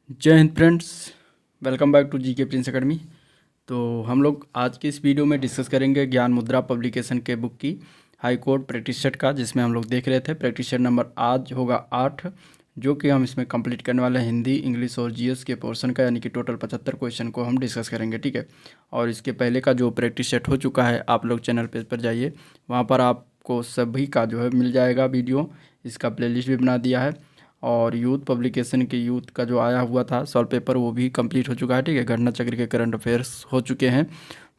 जय हिंद friends, welcome back to GK Prince Academy. तो हम लोग आज की इस वीडियो में डिस्कस करेंगे ज्ञान मुद्रा पब्लिकेशन के बुक की हाई कोर्ट प्रैक्टिस सेट का, जिसमें हम लोग देख रहे थे प्रैक्टिस सेट नंबर आज होगा 8, जो कि हम इसमें कंप्लीट करने वाले हैं हिंदी, इंग्लिश और जीएस के पोर्शन का, यानी कि टोटल 75 क्वेश्चन को हम डिस्कस करेंगे। ठीक है। और इसके पहले का जो प्रैक्टिस सेट हो चुका है, आप लोग चैनल पेज पर जाइए, वहाँ पर आपको सभी का जो है मिल जाएगा वीडियो। इसका प्लेलिस्ट भी बना दिया है। और यूथ पब्लिकेशन के यूथ का जो आया हुआ था सॉल्व पेपर, वो भी कंप्लीट हो चुका है। ठीक है। घटना चक्र के करंट अफेयर्स हो चुके हैं।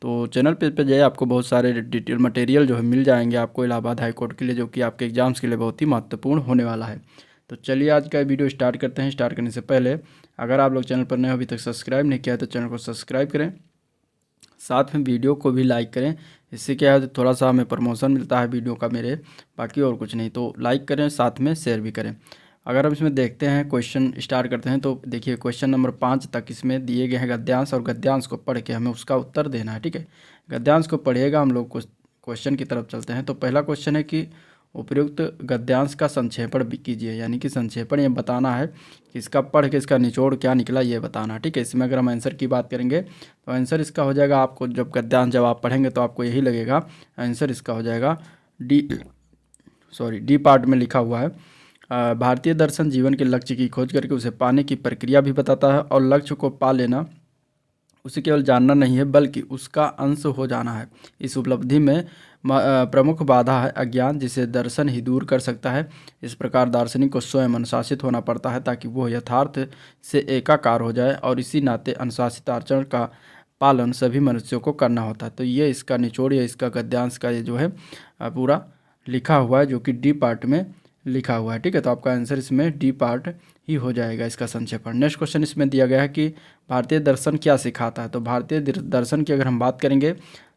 तो चैनल पे जाइए, आपको बहुत सारे डिटेल मटेरियल जो है मिल जाएंगे आपको इलाहाबाद हाई कोर्ट के लिए, जो कि आपके एग्जाम्स के लिए बहुत ही महत्वपूर्ण होने वाला है। तो चलिए आज का वीडियो स्टार्ट करते हैं। स्टार्ट करने से पहले अगर आप लोग चैनल पर नए अभी तक सब्सक्राइब नहीं किया है तो चैनल को सब्सक्राइब करें, साथ में वीडियो को भी लाइक करें। इससे क्या है, थोड़ा सा हमें प्रमोशन मिलता है वीडियो का मेरे, बाकी और कुछ नहीं। तो लाइक करें, साथ में शेयर भी करें। अगर हम इसमें देखते हैं, क्वेश्चन स्टार्ट करते हैं, तो देखिए क्वेश्चन नंबर 5 तक इसमें दिए गए हैं गद्यांश, और गद्यांश को पढ़ के हमें उसका उत्तर देना है। ठीक है। गद्यांश को पढ़िएगा, हम लोग क्वेश्चन की तरफ चलते हैं। तो पहला क्वेश्चन है कि उपयुक्त गद्यांश का संक्षेपण भी कीजिए, यानी कि संक्षेपण ये बताना है कि इसका पढ़ के इसका निचोड़ क्या निकला, ये बताना। ठीक है। इसमें अगर हम आंसर की बात करेंगे तो आंसर इसका हो जाएगा, आपको जब गद्यांश जब आप पढ़ेंगे तो आपको यही लगेगा, आंसर इसका हो जाएगा डी पार्ट में लिखा हुआ है। भारतीय दर्शन जीवन के लक्ष्य की खोज करके उसे पाने की प्रक्रिया भी बताता है, और लक्ष्य को पा लेना उसे केवल जानना नहीं है बल्कि उसका अंश हो जाना है। इस उपलब्धि में प्रमुख बाधा है अज्ञान, जिसे दर्शन ही दूर कर सकता है। इस प्रकार दार्शनिक को स्वयं अनुशासित होना पड़ता है ताकि वो यथार्थ से एकाकार हो जाए, और इसी नाते अनुशासित आचरण का पालन सभी मनुष्यों को करना होता है। तो ये इसका निचोड़ या इसका गद्यांश का ये जो है पूरा लिखा हुआ है, जो कि डी पार्ट में लिखा हुआ है। ठीक है। तो आपका आंसर इसमें डी पार्ट ही हो जाएगा, इसका संक्षेपण। नेक्स्ट क्वेश्चन इसमें दिया गया है कि भारतीय दर्शन क्या सिखाता है। तो भारतीय दर्शन की अगर हम बात करेंगे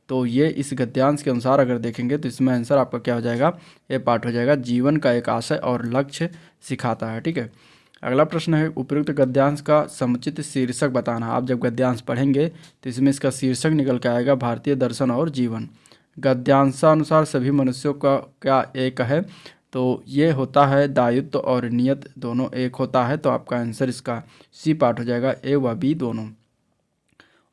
तो ये इस गद्यांश के अनुसार अगर देखेंगे तो इसमें आंसर आपका क्या हो जाएगा, ये पार्ट हो जाएगा, जीवन का एक आशय और लक्ष्य सिखाता है। ठीक है। अगला प्रश्न है, उपयुक्त गद्यांश का समुचित शीर्षक बताना। आप जब गद्यांश पढ़ेंगे तो इसमें इसका शीर्षक निकल के आएगा भारतीय दर्शन और जीवन। गद्यांशानुसार सभी मनुष्यों का क्या एक है, तो ये होता है दायित्व और नियत दोनों एक होता है। तो आपका आंसर इसका सी पार्ट हो जाएगा, ए व बी दोनों।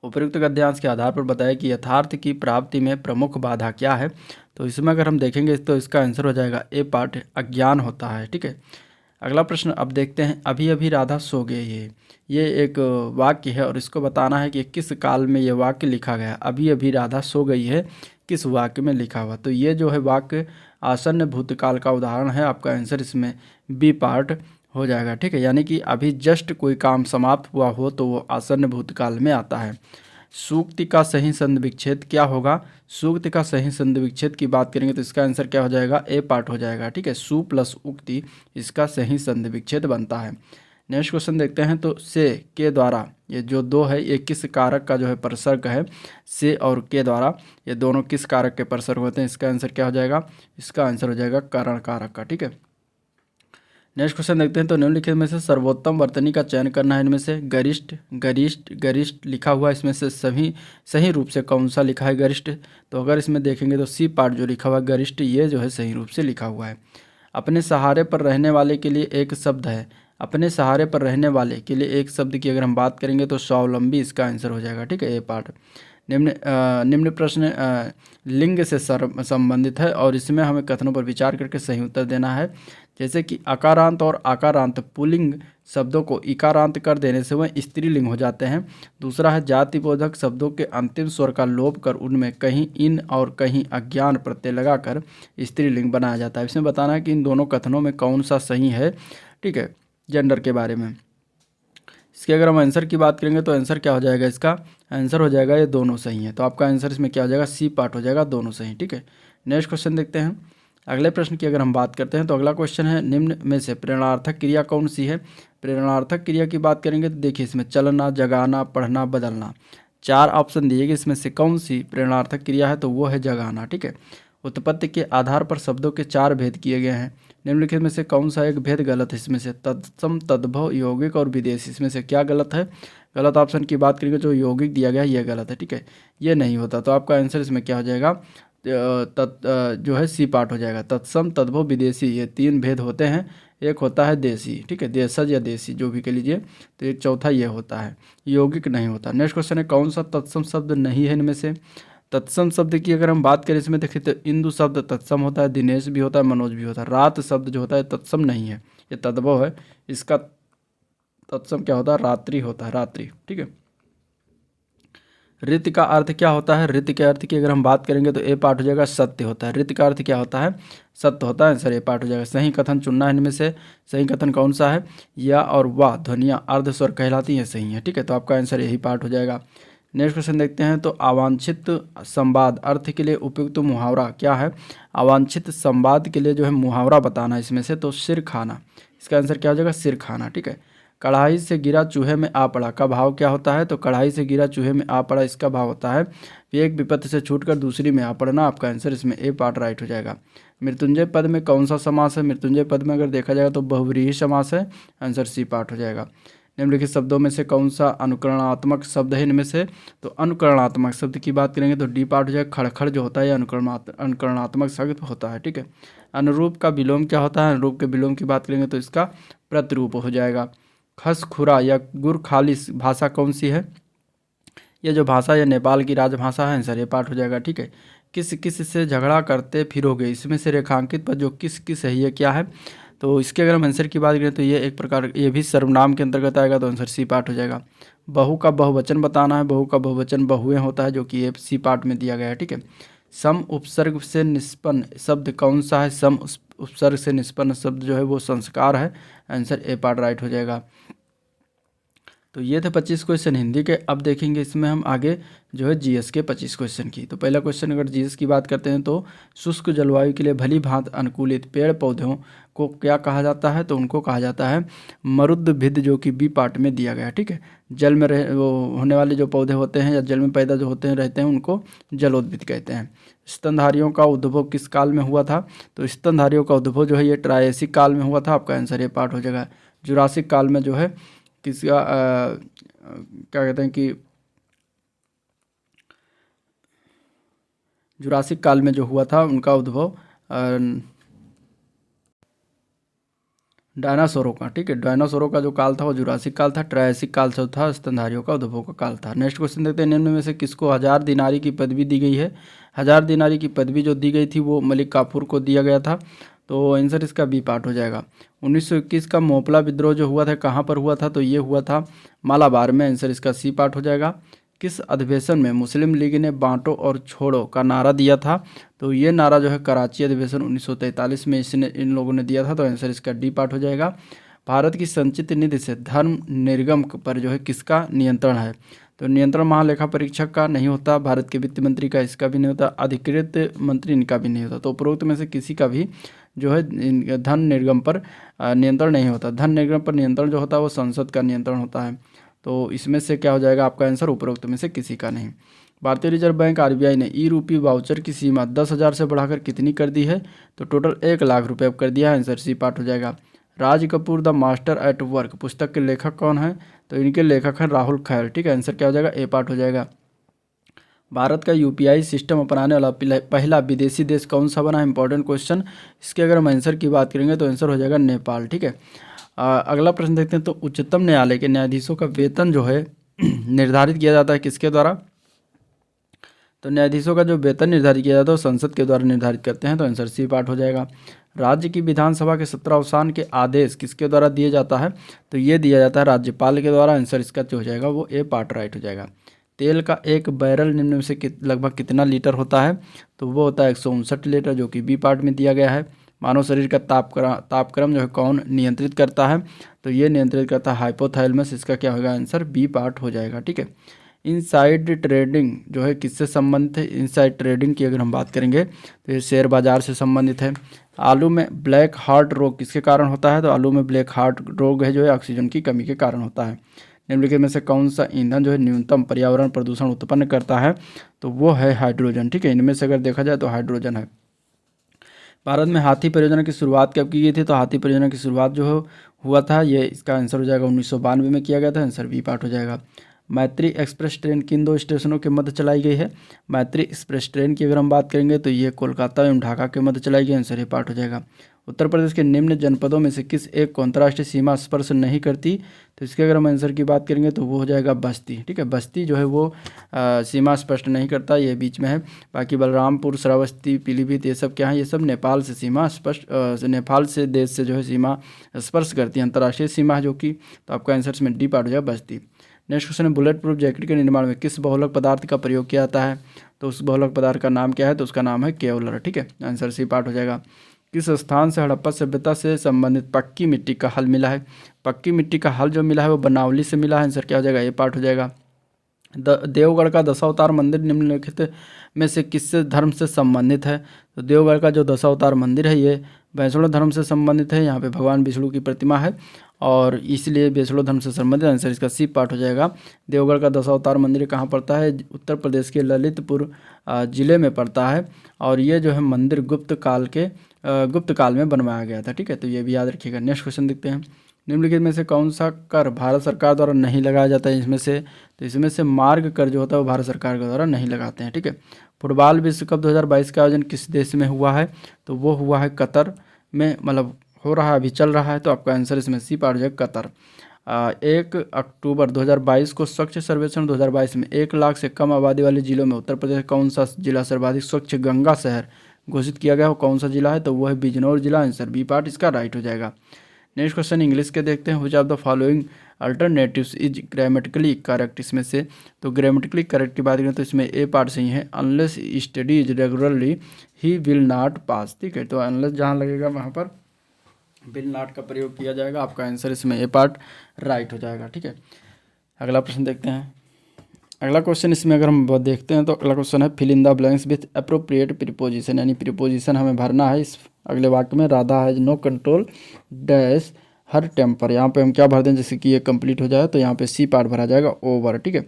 उपयुक्त गद्यांश के आधार पर बताया कि यथार्थ की प्राप्ति में प्रमुख बाधा क्या है। तो इसमें अगर हम देखेंगे तो इसका आंसर हो जाएगा ए पार्ट, अज्ञान होता है। ठीक है। अगला प्रश्न अब देखते हैं, अभी अभी राधा सो गई है। ये एक वाक्य है और इसको बताना है कि किस काल में ये वाक्य लिखा गया। अभी अभी राधा सो गई है, किस वाक्य में लिखा हुआ। तो ये जो है वाक्य आसन्न भूतकाल का उदाहरण है। आपका आंसर इसमें बी पार्ट हो जाएगा। ठीक है। यानी कि अभी जस्ट कोई काम समाप्त हुआ हो तो वो आसन्न भूतकाल में आता है। सूक्ति का सही संधि विच्छेद क्या होगा। सूक्ति का सही संधि विच्छेद की बात करेंगे तो इसका आंसर क्या हो जाएगा, ए पार्ट हो जाएगा। ठीक है। सु प्लस उक्ति इसका सही संधि विच्छेद बनता है। नेक्स्ट क्वेश्चन देखते हैं, तो से के द्वारा ये जो दो है, ये किस कारक का जो है परसर्ग है। से और के द्वारा ये दोनों किस कारक के परसर्ग होते हैं। इसका आंसर क्या हो जाएगा, इसका आंसर हो जाएगा करण कारक का। ठीक है। नेक्स्ट क्वेश्चन देखते हैं, तो निम्नलिखित में से सर्वोत्तम वर्तनी का चयन करना है। इनमें से गरिष्ठ गरिष्ठ गरिष्ठ लिखा हुआ है, इसमें से सभी सही रूप से कौन सा लिखा है गरिष्ठ। तो अगर इसमें देखेंगे तो सी पार्ट जो लिखा हुआ है गरिष्ठ, ये जो है सही रूप से लिखा हुआ है। अपने सहारे पर रहने वाले के लिए एक शब्द है। अपने सहारे पर रहने वाले के लिए एक शब्द की अगर हम बात करेंगे तो स्वावलंबी इसका आंसर हो जाएगा। ठीक है। ये पार्ट निम्न प्रश्न लिंग से संबंधित है, और इसमें हमें कथनों पर विचार करके सही उत्तर देना है। जैसे कि अकारांत और आकारांत पुल्लिंग शब्दों को इकारांत कर देने से वह स्त्रीलिंग हो जाते हैं। दूसरा है जातिबोधक शब्दों के अंतिम स्वर का लोप कर उनमें कहीं इन और कहीं अज्ञान प्रत्यय लगाकर स्त्रीलिंग बनाया जाता है। इसमें बताना है कि इन दोनों कथनों में कौन सा सही है। ठीक है। जेंडर के बारे में इसके अगर हम आंसर की बात करेंगे तो आंसर क्या हो जाएगा, इसका आंसर हो जाएगा ये दोनों सही है। तो आपका आंसर इसमें क्या हो जाएगा, सी पार्ट हो जाएगा, दोनों सही। ठीक है। नेक्स्ट क्वेश्चन देखते हैं। अगले प्रश्न की अगर हम बात करते हैं तो अगला क्वेश्चन है, निम्न में से प्रेरणार्थक क्रिया कौन सी है। प्रेरणार्थक क्रिया की बात करेंगे तो देखिए इसमें चलना, जगाना, पढ़ना, बदलना, 4 ऑप्शन दिए गए। इसमें से कौन सी प्रेरणार्थक क्रिया है, तो वो है जगाना। ठीक है। उत्पत्ति के आधार पर शब्दों के 4 भेद किए गए हैं। निम्नलिखित में से कौन सा एक भेद गलत है। इसमें से तत्सम, तद्भव, यौगिक और विदेशी, इसमें से क्या गलत है। गलत ऑप्शन की बात करेंगे, जो यौगिक दिया गया है ये गलत है। ठीक है। ये नहीं होता। तो आपका आंसर इसमें क्या हो जाएगा, जो है सी पार्ट हो जाएगा। तत्सम, तद्भव, विदेशी, ये 3 भेद होते हैं। एक होता है देसी, ठीक है, देशज या देसी जो भी कह लीजिए, तो एक चौथा ये होता है, यौगिक नहीं होता। नेक्स्ट क्वेश्चन है कौन सा तत्सम शब्द नहीं है इनमें से। तत्सम शब्द की अगर हम बात करें इसमें देखिए तो इंदु शब्द तत्सम होता है, दिनेश भी होता है, मनोज भी होता है। रात शब्द जो होता है तत्सम नहीं है, ये तद्भव है, इसका तत्सम क्या होता है, रात्रि होता है, रात्रि, ठीक है। रित का अर्थ क्या होता है, रित के अर्थ की अगर हम बात करेंगे तो ए पार्ट हो जाएगा सत्य होता है। रित का अर्थ क्या होता है, सत्य होता है, सर ए पार्ट हो जाएगा। सही कथन चुनना है इनमें से, सही कथन कौन सा है, या और वाह ध्वनियाँ अर्ध स्वर कहलाती हैं, सही है, ठीक है, तो आपका आंसर यही पार्ट हो जाएगा। नेक्स्ट क्वेश्चन देखते हैं, तो अवांछित संवाद अर्थ के लिए उपयुक्त मुहावरा क्या है। अवांछित संवाद के लिए जो है मुहावरा बताना इसमें से, तो सिर खाना, इसका आंसर क्या हो जाएगा, सिर खाना, ठीक है। कढ़ाई से गिरा चूहे में आ पड़ा का भाव क्या होता है, तो कढ़ाई से गिरा चूहे में आ पड़ा, इसका भाव होता है एक विपत्ति से छूटकर दूसरी में आ पड़ना। आपका आंसर इसमें ए पार्ट राइट हो जाएगा। मृत्युंजय पद में कौन सा समास है, मृत्युंजय पद में अगर देखा जाएगा तो बहुव्रीहि समास है, आंसर सी पार्ट हो जाएगा। निम्नलिखित शब्दों में से कौन सा अनुकरणात्मक शब्द है इनमें से, तो अनुकरणात्मक शब्द की बात करेंगे तो डी पार्ट हो जाएगा। खड़खड़ जो होता है अनुकरणात्मक शब्द होता है, ठीक है। अनुरूप का विलोम क्या होता है, अनुरूप के विलोम की बात करेंगे तो इसका प्रतिरूप हो जाएगा। खसखुरा या गुर खालिस भाषा कौन सी है, ये जो भाषा ये नेपाल की राजभाषा है, आंसर ये पार्ट हो जाएगा, ठीक है। किस किस से झगड़ा करते फिरोगे, इसमें से रेखांकित पर जो किस किस है ये क्या है, तो इसके अगर हम आंसर की बात करें तो ये एक प्रकार ये भी सर्वनाम के अंतर्गत आएगा, तो आंसर सी पार्ट हो जाएगा। बहु का बहुवचन बताना है, बहु का बहुवचन बहुएं होता है, जो कि ये सी पार्ट में दिया गया है, ठीक है। सम उपसर्ग से निष्पन्न शब्द कौन सा है, सम उपसर्ग से निष्पन्न शब्द जो है वो संस्कार है, आंसर ए पार्ट राइट हो जाएगा। तो ये थे 25 क्वेश्चन हिंदी के। अब देखेंगे इसमें हम आगे जो है जीएस के 25 क्वेश्चन की। तो पहला क्वेश्चन अगर जीएस की बात करते हैं तो शुष्क जलवायु के लिए भली भांति अनुकूलित पेड़ पौधों को क्या कहा जाता है, तो उनको कहा जाता है मरुद्भिद, जो कि बी पार्ट में दिया गया है, ठीक है। जल में वो होने वाले जो पौधे होते हैं या जल में पैदा जो होते हैं रहते हैं उनको जलोद्भिद कहते हैं। स्तनधारियों का उद्भव किस काल में हुआ था, तो स्तनधारियों का उद्भव जो है ये ट्रायसिक काल में हुआ था, आपका आंसर ये पार्ट हो जाएगा। जुरासिक काल में जो है किसका क्या कहते हैं कि जुरासिक काल में जो हुआ था उनका उद्भव डायनासोरों का, ठीक है, डायनासोरों का जो काल था वो जुरासिक काल था, ट्रायसिक काल से था, स्तनधारियों का उद्भव का काल था। नेक्स्ट क्वेश्चन देखते हैं, निम्न में से किसको 1000 दिनारी की पदवी दी गई है। 1000 दिनारी की पदवी जो दी गई थी वो मलिक काफूर को दिया गया था, तो आंसर इसका बी पार्ट हो जाएगा। 1921 का मोपला विद्रोह जो हुआ था कहाँ पर हुआ था, तो ये हुआ था मालाबार में, आंसर इसका सी पार्ट हो जाएगा। किस अधिवेशन में मुस्लिम लीग ने बांटो और छोड़ो का नारा दिया था, तो ये नारा जो है कराची अधिवेशन 1943 में इसने इन लोगों ने दिया था, तो आंसर इसका डी पार्ट हो जाएगा। भारत की संचित निधि से धर्म निर्गम पर जो है किसका नियंत्रण है, तो नियंत्रण महालेखा परीक्षक का नहीं होता, भारत के वित्त मंत्री का इसका भी नहीं होता, अधिकृत मंत्री इनका भी नहीं होता, तो उपरोक्त में से किसी का भी जो है धन निर्गम पर नियंत्रण नहीं होता। धन निर्गम पर नियंत्रण जो होता है वो संसद का नियंत्रण होता है, तो इसमें से क्या हो जाएगा आपका आंसर, उपरोक्त में से किसी का नहीं। भारतीय रिजर्व बैंक आरबीआई ने ई रूपी वाउचर की सीमा 10,000 से बढ़ाकर कितनी कर दी है, तो टोटल 1 लाख रुपये अब कर दिया है, आंसर सी पार्ट हो जाएगा। Raj Kapoor the master at work पुस्तक के लेखक कौन है, तो इनके लेखक हैं राहुल खैर, ठीक है, आंसर क्या हो जाएगा, ए पार्ट हो जाएगा। भारत का यूपीआई सिस्टम अपनाने वाला पहला विदेशी देश कौन सा बना, इंपॉर्टेंट क्वेश्चन। इसके अगर हम आंसर की बात करेंगे तो आंसर हो जाएगा नेपाल, ठीक है। अगला प्रश्न देखते हैं, तो उच्चतम न्यायालय के न्यायाधीशों का वेतन जो है निर्धारित किया जाता है किसके द्वारा, तो न्यायाधीशों का जो वेतन निर्धारित किया जाता है वो संसद के द्वारा निर्धारित करते हैं, तो आंसर सी पार्ट हो जाएगा। राज्य की विधानसभा के सत्रावसान के आदेश किसके द्वारा दिए जाता है, तो ये दिया जाता है राज्यपाल के द्वारा, आंसर इसका जो हो जाएगा वो ए पार्ट राइट हो जाएगा। तेल का एक बैरल निम्न में से लगभग कितना लीटर होता है, तो वो होता है 159 लीटर, जो कि बी पार्ट में दिया गया है। मानव शरीर का तापक्रम जो है कौन नियंत्रित करता है, तो ये नियंत्रित करता है हाइपोथैलेमस, इसका क्या होगा आंसर, बी पार्ट हो जाएगा, ठीक है। इनसाइड ट्रेडिंग जो है किससे संबंधित है, इनसाइड ट्रेडिंग की अगर हम बात करेंगे तो ये शेयर बाजार से संबंधित है। आलू में ब्लैक हार्ट रोग किसके कारण होता है, तो आलू में ब्लैक हार्ट रोग है जो है ऑक्सीजन की कमी के कारण होता है। निम्नलिखित में से कौन सा ईंधन जो है न्यूनतम पर्यावरण प्रदूषण उत्पन्न करता है, तो वो है हाइड्रोजन, ठीक है। इनमें से अगर देखा जाए तो हाइड्रोजन है। भारत में हाथी परियोजना की शुरुआत कब की गई थी, तो हाथी परियोजना की शुरुआत जो हुआ था ये इसका आंसर हो जाएगा 1992 में किया गया था, आंसर बी पार्ट हो जाएगा। मैत्री एक्सप्रेस ट्रेन किन 2 स्टेशनों के मध्य चलाई गई है, मैत्री एक्सप्रेस ट्रेन की अगर हम बात करेंगे तो ये कोलकाता एवं ढाका के मध्य चलाई गई, आंसर ये पार्ट हो जाएगा। उत्तर प्रदेश के निम्न जनपदों में से किस एक को अंतर्राष्ट्रीय सीमा स्पर्श नहीं करती? तो इसके अगर हम आंसर की बात करेंगे तो वो हो जाएगा बस्ती। ठीक है, बस्ती जो है वो सीमा स्पष्ट नहीं करता, ये बीच में है। बाकी बलरामपुर, श्रावस्ती, पीलीभीत ये सब क्या है? ये सब नेपाल से सीमा स्पष्ट नेपाल से देश से जो है सीमा स्पर्श करती है, अंतर्राष्ट्रीय सीमा जो कि। तो आपका आंसर इसमें डी पार्ट हो जाएगा बस्ती। नेक्स्ट क्वेश्चन है, बुलेट प्रूफ जैकेट के निर्माण में किस बहुलक पदार्थ का प्रयोग किया जाता है? तो उस बहुलक पदार्थ का नाम क्या है? तो उसका नाम है केवलर। ठीक है, आंसर सी पार्ट हो जाएगा। किस स्थान से हड़प्पा सभ्यता से संबंधित पक्की मिट्टी का हल मिला है? पक्की मिट्टी का हल जो मिला है वो बनावली से मिला है। आंसर क्या हो जाएगा? ये पार्ट हो जाएगा। देवगढ़ का दशावतार मंदिर निम्नलिखित में से किस धर्म से संबंधित है? तो देवगढ़ का जो दशावतार मंदिर है ये वैष्णव धर्म से संबंधित है। यहाँ पे भगवान विष्णु की प्रतिमा है और इसलिए वैष्णव धर्म से संबंधित। आंसर इसका सी पार्ट हो जाएगा। देवगढ़ का दशावतार मंदिर कहाँ पड़ता है? उत्तर प्रदेश के ललितपुर जिले में पड़ता है और ये जो है मंदिर गुप्त काल में बनवाया गया था। ठीक है, तो ये भी याद रखिएगा। नेक्स्ट क्वेश्चन देखते हैं, निम्नलिखित में से कौन सा कर भारत सरकार द्वारा नहीं लगाया जाता है? इसमें से तो इसमें से मार्ग कर जो होता है वो भारत सरकार के द्वारा नहीं लगाते हैं। ठीक है, फुटबॉल विश्व कप 2022 का आयोजन किस देश में हुआ है? तो वो हुआ है कतर में, मतलब हो रहा है, अभी चल रहा है। तो आपका आंसर इसमें सी पार्ट हो जाएगा कतर। 1 अक्टूबर 2022 को स्वच्छ सर्वेक्षण 2022 में 1 लाख से कम आबादी वाले जिलों में उत्तर प्रदेश कौन सा जिला सर्वाधिक स्वच्छ गंगा शहर घोषित किया गया? वो कौन सा जिला है? तो वो है बिजनौर जिला। आंसर बी पार्ट इसका राइट हो जाएगा। नेक्स्ट क्वेश्चन इंग्लिश के देखते हैं, which of the following alternatives is grammatically correct? इसमें से तो ग्रामेटिकली करेक्ट की बात करें तो इसमें ए पार्ट सही है, unless studies regularly he will not pass. ठीक है, तो अनलेस जहाँ लगेगा वहाँ पर विल नॉट का प्रयोग किया जाएगा। आपका आंसर इसमें ए पार्ट राइट हो जाएगा। ठीक है, अगला प्रश्न देखते हैं। अगला क्वेश्चन इसमें अगर हम देखते हैं तो अगला क्वेश्चन है, fill in the blanks with appropriate preposition, यानी प्रीपोजिशन हमें भरना है इस अगले वाक्य में। Radha has no control dash her temper, यहाँ पे हम क्या भर दें जैसे कि ये कंप्लीट हो जाए तो यहाँ पे सी पार्ट भरा जाएगा ओवर। ठीक है,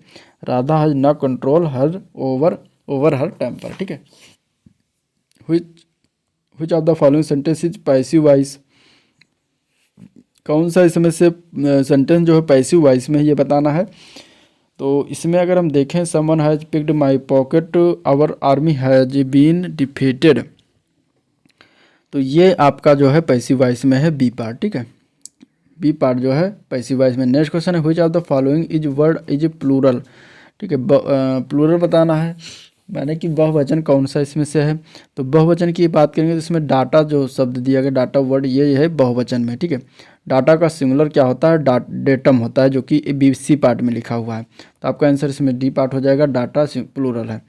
Radha has no control her over her temper. ठीक है, which of the following sentence is passive voice? कौन सा इसमें से सेंटेंस जो है पैसिव वॉइस में ये बताना है। तो इसमें अगर हम देखें, someone has picked my pocket our army has been defeated, तो ये आपका जो है पैसिव वॉइस में है बी पार्ट। ठीक है, बी पार्ट जो है पैसिव वॉइस में। नेक्स्ट क्वेश्चन है, which of the following is word is plural? ठीक है, प्लूरल बताना है, माने कि बहुवचन कौन सा इसमें से है। तो बहुवचन की बात करेंगे तो इसमें डाटा जो शब्द दिया गया, डाटा वर्ड, ये है बहुवचन में। ठीक है, डाटा का सिंगुलर क्या होता है? डेटम होता है, जो कि बी सी पार्ट में लिखा हुआ है। तो आपका आंसर इसमें डी पार्ट हो जाएगा, डाटा प्लूरल है।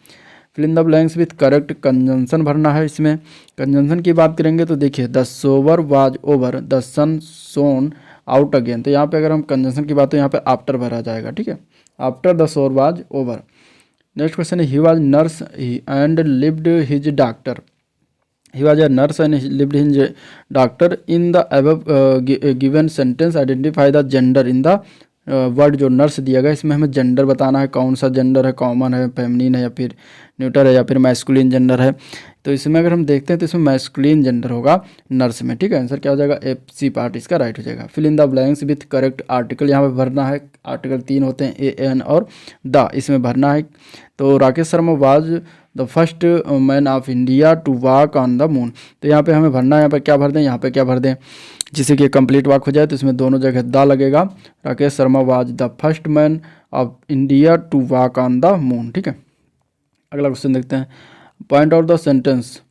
Fill in the blanks with correct conjunction भरना है। इसमें कंजंक्शन की बात करेंगे तो देखिए, the shower was over, the sun shone out again. तो यहाँ पे अगर हम कंजंक्शन की बात तो यहाँ पे आफ्टर भरा जाएगा। ठीक है, आफ्टर द सोर वाज ओवर। नेक्स्ट क्वेश्चन है, he was nurse and lived his doctor. He was a nurse and lived his doctor in the above given sentence identify the gender in the word. जो nurse दिया गया इसमें हमें gender बताना है, कौन सा जेंडर है, कॉमन है, फेमिनिन है या फिर न्यूटर है या फिर मैस्कुलिन जेंडर है। तो इसमें अगर हम देखते हैं तो इसमें मैस्कुलिन जेंडर होगा नर्स में। ठीक है, आंसर क्या हो जाएगा? एफ सी पार्ट इसका राइट हो जाएगा। Fill in the blanks with correct article, यहाँ पे भरना है। आर्टिकल 3 होते हैं, ए एन और द, इसमें भरना है। तो Rakesh Sharma was the first man of India to walk on the moon. तो यहाँ पे हमें भरना है, यहाँ पे क्या भर दें, यहाँ पे क्या भर दें, जिससे कि कंप्लीट वाक हो जाए। तो इसमें दोनों जगह द लगेगा। Rakesh Sharma was the first man of India to walk on the moon. ठीक है, अगला क्वेश्चन देखते हैं, point out the sentence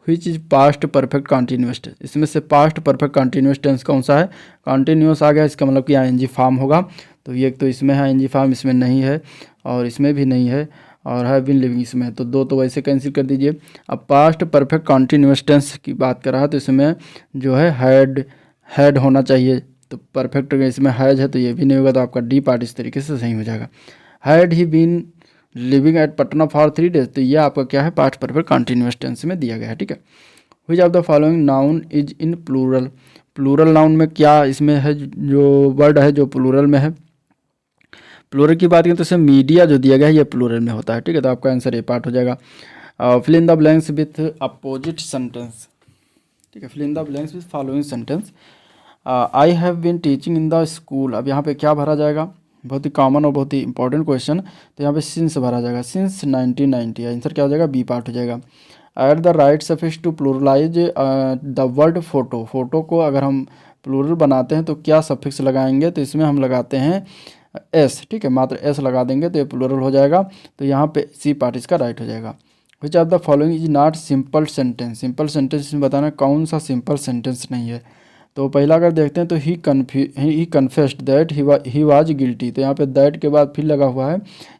which is past perfect continuous. इसमें से पास्ट परफेक्ट कॉन्टीन्यूअस टेंस कौन सा है? कॉन्टीन्यूअस आ गया, इसका मतलब कि आईएनजी फॉर्म होगा। तो ये तो इसमें है आईएनजी फॉर्म, इसमें नहीं है और इसमें भी नहीं है और है बिन लिविंग इसमें, तो दो तो वैसे कैंसिल कर दीजिए। अब पास्ट परफेक्ट कॉन्टीन्यूअस टेंस की बात कर रहा है तो इसमें जो है हैड होना चाहिए। तो परफेक्ट इसमें हैज है तो ये भी नहीं होगा, तो आपका डी पार्ट इस तरीके से सही हो जाएगा। Had he been living at Patna for 3 days, तो ये आपका क्या है? पास्ट परफेक्ट कॉन्टीन्यूअस टेंस में दिया गया है। ठीक है, which of the following noun is in plural? Plural noun में क्या इसमें है जो वर्ड है जो प्लूरल में है? प्लूरल की बात करें तो इसमें मीडिया जो दिया गया है ये प्लूरल में होता है। ठीक है, तो आपका आंसर ए पार्ट हो जाएगा। Fill in the blanks with opposite sentence. ठीक है, fill in the blanks with following sentence, I have been teaching in the school. अब यहाँ पे क्या भरा जाएगा? बहुत ही कॉमन और बहुत ही इंपॉर्टेंट क्वेश्चन, तो यहाँ पे सिंस भरा जाएगा, सिंस 1990। आंसर क्या हो जाएगा? बी पार्ट हो जाएगा। Add the right suffix to pluralize the word photo. Photo को अगर हम प्लूरल बनाते हैं तो क्या सफिक्स लगाएंगे, तो इसमें हम लगाते हैं एस, ठीक है, मात्र एस लगा देंगे तो ये प्लूरल हो जाएगा। तो यहाँ पे सी पार्ट इसका राइट हो जाएगा। Which of the following is not simple sentence. Simple sentence में बताना कौन सा सिंपल सेंटेंस नहीं है। तो पहला अगर देखते हैं तो he confessed that he was guilty. तो यहाँ पे दैट के बाद फिर लगा हुआ है,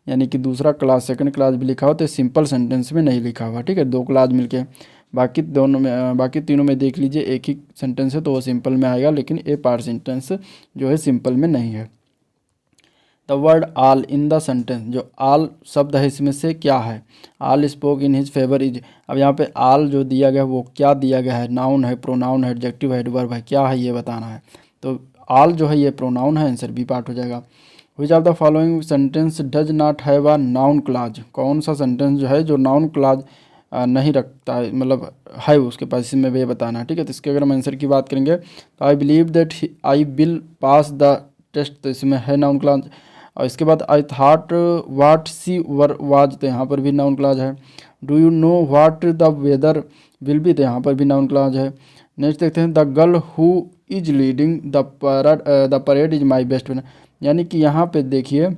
यानी कि दूसरा क्लास सेकंड क्लास भी लिखा हो, तो सिंपल सेंटेंस में नहीं लिखा हुआ, ठीक है, दो क्लास मिलके। बाकी दोनों में, बाकी तीनों में देख लीजिए एक ही सेंटेंस है तो वो सिंपल में आएगा, लेकिन ए पार्ट सेंटेंस जो है सिंपल में नहीं है। The word all in the sentence, जो आल शब्द है इसमें से क्या है, all spoke in his favour is. अब यहाँ पे आल जो दिया गया है वो क्या दिया गया है, नाउन है, प्रोनाउन है, एडजेक्टिव है, एडवर्ब है, क्या है ये बताना है। तो आल जो है ये प्रोनाउन है, आंसर बी पार्ट हो जाएगा। Which of the following sentence does not have a noun clause. कौन सा सेंटेंस जो है जो नाउन क्लाज नहीं रखता है, मतलब है उसके पास, इसमें भी ये बताना है, ठीक है। तो इसके अगर हम आंसर की बात करेंगे तो I believe that I will pass the test, तो इसमें है नाउन क्लाज। और इसके बाद I thought watt C were was, तो यहाँ पर भी नाउन क्लाज है। Do you know what the weather will be, तो यहाँ पर भी नाउन क्लाज है। नेक्स्ट देखते हैं the girl who is leading the parade is my best friend, यानी कि यहाँ पे देखिए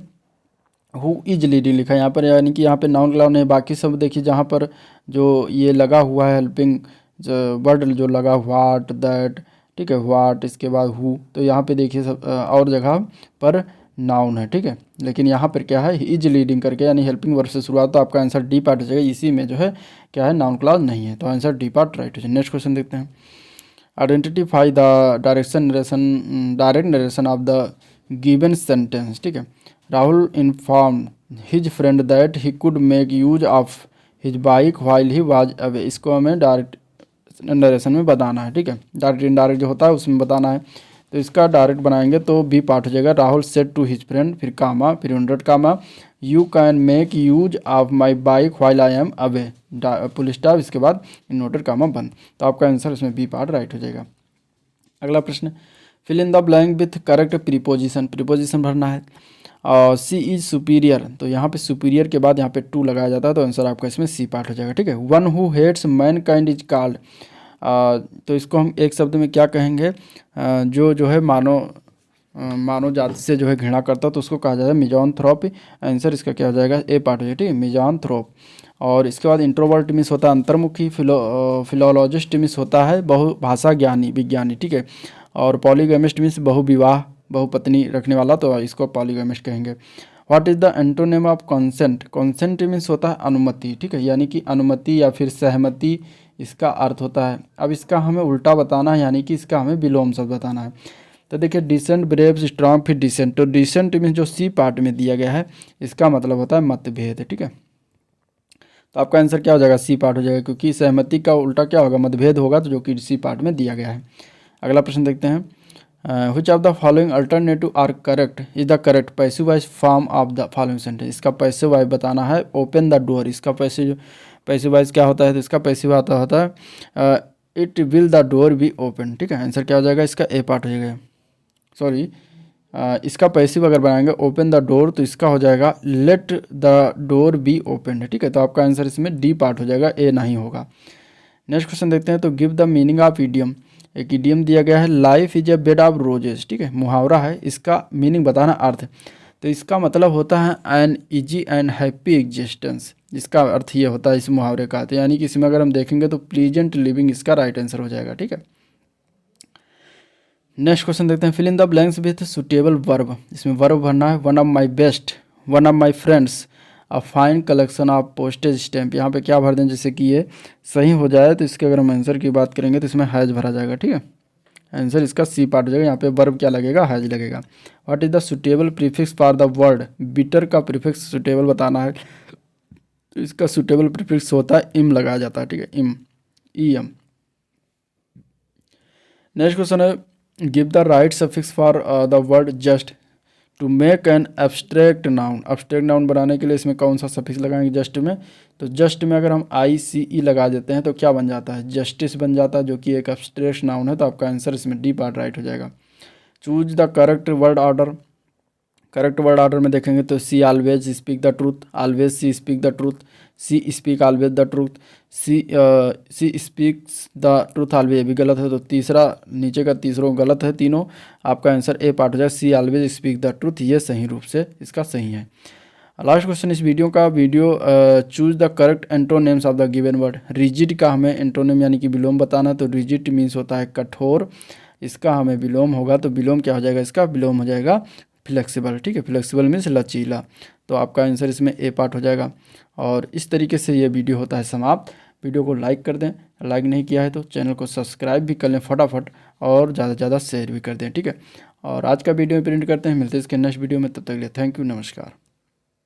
हु इज लीडिंग लिखा है यहाँ पर, यानी कि यहाँ पे नाउन क्लाउड नहीं। बाकी सब देखिए जहाँ पर जो ये लगा हुआ है हेल्पिंग वर्ड जो लगा वाट दैट, ठीक है, वाट इसके बाद हु, तो यहाँ पे देखिए सब और जगह पर नाउन है, ठीक है। लेकिन यहाँ पर क्या है इज लीडिंग करके, यानी हेल्पिंग वर्ड से शुरुआत, तो आपका आंसर डी पार्ट हो जाएगा। इसी में जो है क्या है नाउन क्लाउड नहीं है, तो आंसर डी पार्ट राइट हो जाएगा। नेक्स्ट क्वेश्चन देखते हैं। Identify the direct narration of the given sentence, ठीक है। Rahul inform his friend that he could make use of his bike while he was away. इसको हमें डायरेक्ट नरेशन में बताना है, ठीक है। डायरेक्ट इनडायरेक्ट जो होता है उसमें बताना है, तो इसका डायरेक्ट बनाएंगे तो बी पार्ट हो जाएगा। Rahul said to his friend, फिर कामा, फिर inverted comma, you can make use of my bike while I am away, full stop, इसके बाद इन्वर्टेड कामा बंद। तो आपका आंसर इसमें बी पार्ट राइट हो जाएगा। अगला प्रश्न, fill in the blank with correct preposition. Preposition भरना है। सी इज सुपीरियर, तो यहाँ पे सुपीरियर के बाद यहाँ पे टू लगाया जाता है, तो आंसर आपका इसमें सी पार्ट हो जाएगा, ठीक है। One who hates mankind is called, तो इसको हम एक शब्द में क्या कहेंगे, जो है मानव जाति से जो है घृणा करता, तो उसको कहा जाता है मिज़ान्थ्रोप। आंसर इसका क्या हो जाएगा, ए पार्ट हो जाएगा, ठीक है, मिज़ान्थ्रोप। और इसके बाद इंट्रोवर्ट मीन्स होता है अंतर्मुखी, फिलोलॉजिस्ट मीन्स होता है बहुभाषा ज्ञानी, विज्ञानी, ठीक है। और पॉलीगैमिस्ट मीन्स बहुविवाह, बहुपत्नी रखने वाला, तो इसको पॉलीगैमिस्ट कहेंगे। What is the antonym of consent. Consent means होता है अनुमति, ठीक है, यानी कि अनुमति या फिर सहमति इसका अर्थ होता है। अब इसका हमें उल्टा बताना है, यानी कि इसका हमें विलोम शब्द बताना है। तो देखिए डिसेंट, ब्रेव, स्ट्रांग, फिर डिसेंट। तो डिसेंट मीन्स जो सी पार्ट में दिया गया है इसका मतलब होता है मतभेद, ठीक है। तो आपका आंसर क्या हो जाएगा, सी पार्ट हो जाएगा, क्योंकि सहमति का उल्टा क्या होगा, मतभेद होगा, तो जो कि सी पार्ट में दिया गया है। अगला प्रश्न देखते हैं। Which of the following alternative are correct is the correct passive voice form of the following sentence. इसका पैसिव वॉइस बताना है। ओपन द डोर, इसका पैसिव वॉइस क्या होता है, तो इसका पैसिव होता है it will the door be open, ठीक है। आंसर क्या हो जाएगा, इसका ए पार्ट हो जाएगा। सॉरी, इसका पैसिव अगर बनाएंगे ओपन द डोर, तो इसका हो जाएगा let the door be open, ठीक है। तो आपका आंसर इसमें डी पार्ट हो जाएगा, ए नहीं होगा। नेक्स्ट क्वेश्चन देखते हैं। तो give the meaning of idiom. एक इडियम दिया गया है, life is a bed of roses, ठीक है, मुहावरा है, इसका मीनिंग बताना, अर्थ। तो इसका मतलब होता है an easy and happy existence, इसका अर्थ ये होता है इस मुहावरे का। तो यानी कि इसमें अगर हम देखेंगे तो प्लीजेंट लिविंग इसका राइट आंसर हो जाएगा, ठीक है। नेक्स्ट क्वेश्चन देखते हैं। Fill in the blanks with suitable verb. इसमें वर्ब भरना है। One of my best, one of my friends, a fine collection of postage stamp. यहाँ पे क्या भर दें जैसे कि ये सही हो जाए, तो इसके अगर हम आंसर की बात करेंगे तो इसमें हैज भरा जाएगा, ठीक है। आंसर इसका सी पार्ट हो जाएगा। यहाँ पे वर्ब क्या लगेगा, हैज लगेगा। What is the suitable prefix for the word bitter. का प्रीफिक्स सुटेबल बताना है, तो इसका सुटेबल प्रीफिक्स होता है इम लगाया जाता है, ठीक है, em, E M. Next question है give the right suffix for the word just to make an abstract noun. Abstract noun बनाने के लिए इसमें कौन सा सफिक्स लगाएंगे जस्ट में, तो जस्ट में अगर हम आई सी ई लगा देते हैं तो क्या बन जाता है, जस्टिस बन जाता है, जो कि एक एब्स्ट्रैक्ट नाउन है। तो आपका आंसर इसमें डी पार्ट राइट हो जाएगा। Choose the correct word order. Correct word order में देखेंगे तो she always speak the truth, always she speak the truth, she speak always the truth, she speaks the truth always, ये भी गलत है। तो तीसरा नीचे का तीसरा गलत है तीनों। आपका आंसर ए पार्ट हो जाएगा, सी ऑलवेज स्पीक द ट्रूथ, ये सही रूप से इसका सही है। लास्ट क्वेश्चन इस वीडियो का, choose the correct antonyms of the given word. Rigid का हमें एंटोनेम यानी कि विलोम बताना है, तो रिजिड मीन्स होता है कठोर, इसका हमें विलोम होगा, तो विलोम क्या हो जाएगा, इसका विलोम हो जाएगा फ्लेक्सिबल। ठीक है, फ्लेक्सिबल मीन्स लचीला। तो आपका आंसर इसमें ए पार्ट हो जाएगा। और इस तरीके से ये वीडियो होता है समाप्त। वीडियो को लाइक कर दें, लाइक नहीं किया है तो चैनल को सब्सक्राइब भी कर लें फटाफट, और ज़्यादा से ज़्यादा शेयर भी कर दें। ठीक है, और आज का वीडियो में प्रिंट करते हैं, मिलते हैं इसके नेक्स्ट वीडियो में, तब तक के लिए थैंक यू, नमस्कार।